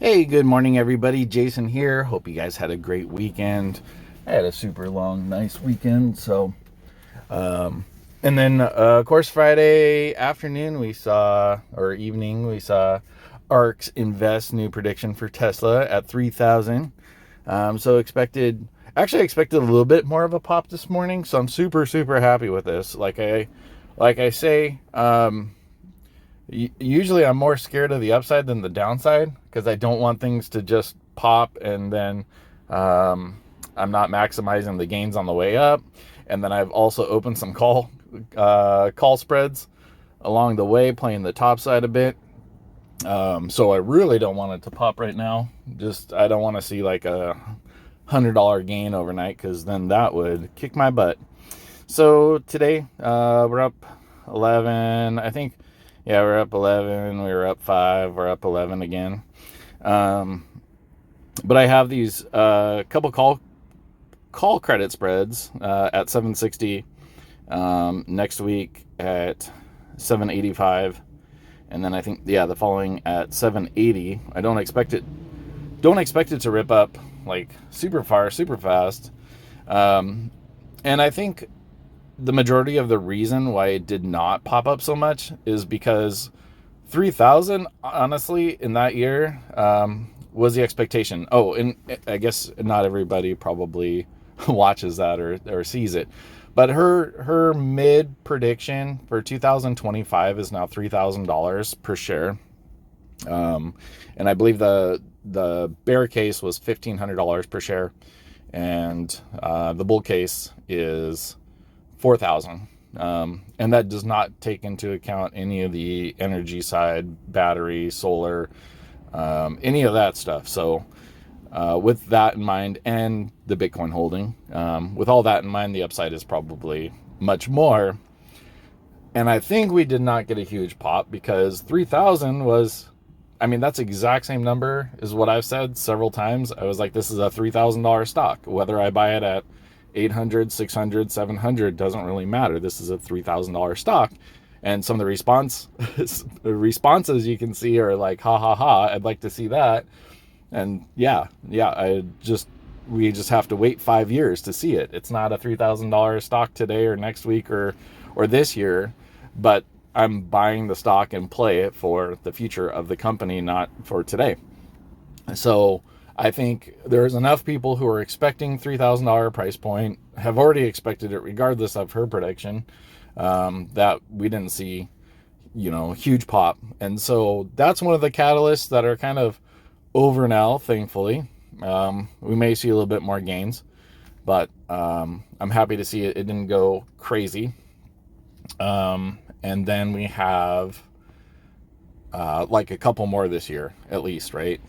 Hey, good morning, everybody. Jason here. Hope you guys had a great weekend. I had a super long, nice weekend. And then, of course, Friday afternoon, or evening, we saw ARK's Invest new prediction for Tesla at 3,000. Actually expected a little bit more of a pop this morning. So I'm super, super happy with this. Like I say, usually I'm more scared of the upside than the downside because I don't want things to just pop and then I'm not maximizing the gains on the way up. And then I've also opened some call spreads along the way, playing the top side a bit. So I really don't want it to pop right now. I don't want to see like a $100 gain overnight because then that would kick my butt. So today we're up 11, I think. Yeah, we're up 11. We were up 5. We're up 11 again. But I have these couple call credit spreads at 760. Next week at 785, and then I think the following at 780. I don't expect it to rip up like super far, super fast. And I think the majority of the reason why it did not pop up so much is because 3,000, honestly, in that year was the expectation. Oh, and I guess not everybody probably watches that or sees it, but her mid prediction for 2025 is now $3,000 per share. And I believe the bear case was $1,500 per share, and the bull case is 4,000. And that does not take into account any of the energy side, battery, solar, any of that stuff. So with that in mind, and the Bitcoin holding, with all that in mind, the upside is probably much more. And I think we did not get a huge pop because 3,000 was, I mean, that's the exact same number is what I've said several times. I was like, this is a $3,000 stock. Whether I buy it at 800, 600, 700 doesn't really matter. This is a $3,000 stock. And some of the responses you can see are like, ha ha ha, I'd like to see that. And yeah, we just have to wait 5 years to see it. It's not a $3,000 stock today or next week or this year, but I'm buying the stock and play it for the future of the company, not for today. So I think there's enough people who are expecting $3,000 price point, have already expected it regardless of her prediction, that we didn't see, huge pop. And so that's one of the catalysts that are kind of over now, thankfully. We may see a little bit more gains, but I'm happy to see it didn't go crazy. And then we have like a couple more this year, at least, right?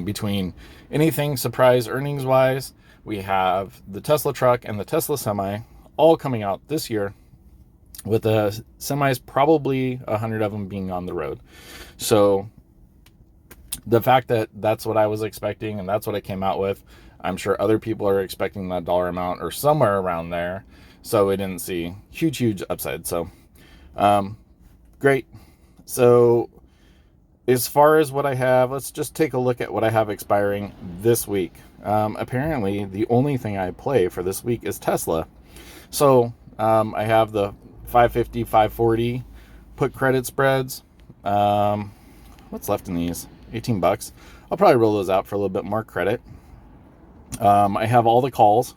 Between anything surprise earnings wise, we have the Tesla truck and the Tesla semi all coming out this year, with the semis probably 100 of them being on the road. So the fact that that's what I was expecting and that's what I came out with, I'm sure other people are expecting that dollar amount or somewhere around there. So we didn't see huge upside. So great. So as far as what I have, let's just take a look at what I have expiring this week. Apparently, the only thing I play for this week is Tesla. So I have the 550, 540 put credit spreads. What's left in these? $18. I'll probably roll those out for a little bit more credit. I have all the calls.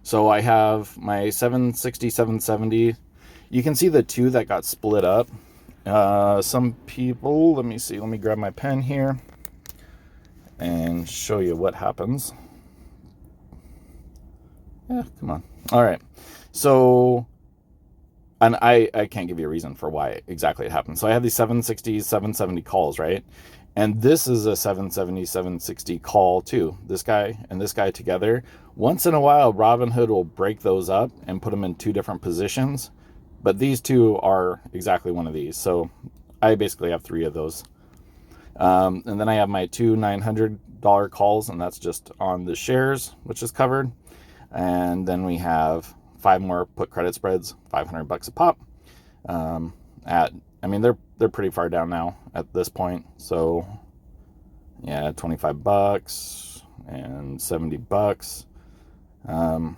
So I have my 760, 770. You can see the two that got split up. Some people, let me grab my pen here and show you what happens. Yeah, come on. All right. So, and I can't give you a reason for why exactly it happened. So I have these 760, 770 calls, right? And this is a 770, 760 call too. This guy and this guy together. Once in a while, Robinhood will break those up and put them in two different positions. But these two are exactly one of these. So I basically have three of those. And then I have my two $900 calls, and that's just on the shares, which is covered. And then we have 5 more put credit spreads, $500 a pop. They're pretty far down now at this point. So Yeah, $25 and $70. I'll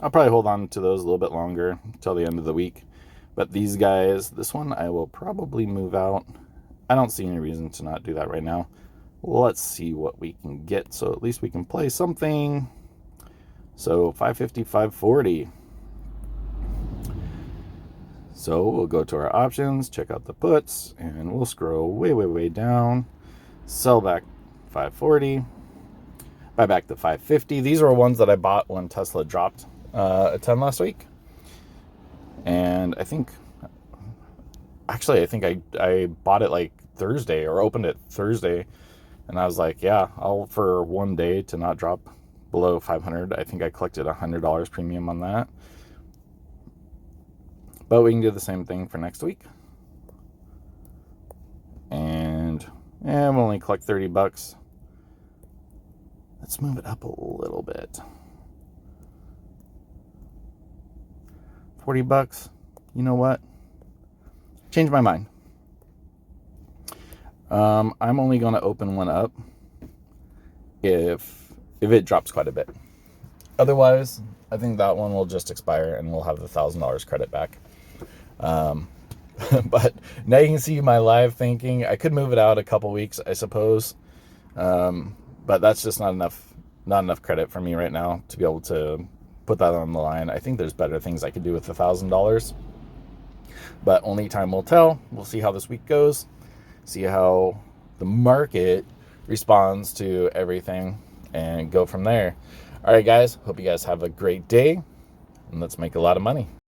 probably hold on to those a little bit longer until the end of the week. But these guys, this one I will probably move out. I don't see any reason to not do that right now. Let's see what we can get, so at least we can play something. So 550, 540. So we'll go to our options, check out the puts, and we'll scroll way, way, way down. Sell back 540. Buy back to 550. These are ones that I bought when Tesla dropped a 10 last week. And I think I bought it like Thursday, or opened it Thursday. And I was like, yeah, I'll, for one day to not drop below 500. I think I collected $100 premium on that. But we can do the same thing for next week. And we'll only collect $30. Let's move it up a little bit. $40. You know what? Change my mind. I'm only going to open one up if it drops quite a bit. Otherwise, I think that one will just expire and we'll have the $1,000 credit back. But now you can see my live thinking. I could move it out a couple weeks, I suppose. But that's just not enough credit for me right now to be able to put that on the line. I think there's better things I could do with the $1,000. But only time will tell. We'll see how this week goes. See how the market responds to everything and go from there. All right, guys. Hope you guys have a great day. And let's make a lot of money.